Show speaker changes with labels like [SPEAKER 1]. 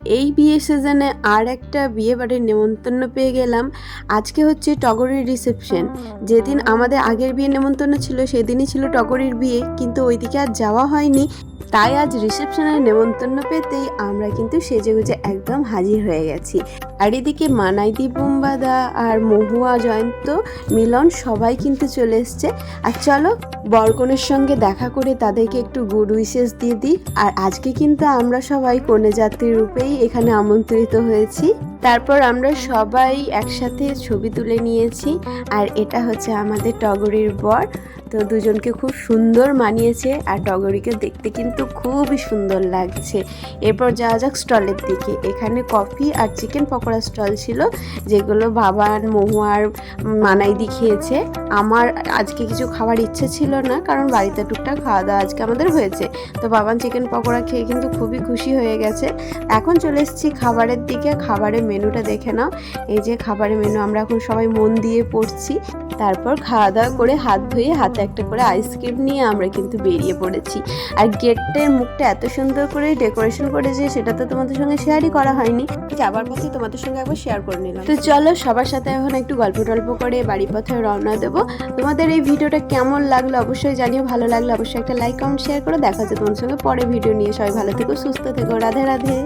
[SPEAKER 1] এই বিয়ে সিজনে আর একটা বিয়ে বাড়ির নেমন্তন্ন পেয়ে গেলাম। আজকে হচ্ছে টগরের রিসেপশন। যেদিন আমাদের আগের বিয়ে নেমন্তন্ন ছিল সেদিনই ছিল টগরের বিয়ে, কিন্তু ওইদিকে আর যাওয়া হয়নি। তাই আজ রিসেপশনের নেমন্তন্ন পেতেই আমরা কিন্তু সেজেগুজে একদম হাজির হয়ে গেছি। আর এদিকে মানাইদি বুম্বাদা আর মহুয়া জয়ন্ত মিলন সবাই কিন্তু চলে এসছে। আর চলো বরকনের সঙ্গে দেখা করে তাদেরকে একটু গুড উইশেস দিয়ে দিই। আর আজকে কিন্তু আমরা সবাই কনে যাত্রী রূপেই এখানে আমন্ত্রিত হয়েছি। তারপর আমরা সবাই একসাথে ছবি তুলে নিয়েছি। আর এটা হচ্ছে আমাদের টগরির বর। তো দুজনকে খুব সুন্দর মানিয়েছে, আর টগরিকে দেখতে কিন্তু খুবই সুন্দর লাগছে। এরপর যাওয়া যাক স্টলের দিকে। এখানে কফি আর চিকেন পকোড়া স্টল ছিল, যেগুলো বাবান মহুয়ার মানাইদি খেয়েছে। আমার আজকে কিছু খাবার ইচ্ছে ছিল না, কারণ বাড়িতে টুকটাক খাওয়া দাওয়া আজকে আমাদের হয়েছে। তো বাবান চিকেন পকোড়া খেয়ে কিন্তু খুবই খুশি হয়ে গেছে। এখন চলে এসেছি খাবারের দিকে। খাবারের মেনুটা দেখে নাও। এই যে খাবারের মেনু, আমরা এখন সবাই মন দিয়ে পড়ছি। তারপর খাওয়া দাওয়া করে হাত ধুয়ে হাতে একটা করে আইসক্রিম নিয়ে আমরা কিন্তু বেরিয়ে পড়েছি। আর গেটের মুখটা এত সুন্দর করে ডেকোরেশন করেছে, সেটা তো তোমাদের সঙ্গে শেয়ারই করা হয়নি। যাবার পথে তোমাদের সঙ্গে একবার শেয়ার করে নিলাম। তো চলো সবার সাথে এখন একটু গল্প টল্প করে বাড়ি পথে রওনা দেবো। তোমাদের এই ভিডিওটা কেমন লাগলো অবশ্যই জানিও। ভালো লাগলে অবশ্যই একটা লাইক কমেন্ট শেয়ার করে দেখা হচ্ছে তোমাদের সঙ্গে পরে ভিডিও নিয়ে। সবাই ভালো থেকো, সুস্থ থেকো, রাধে রাধে।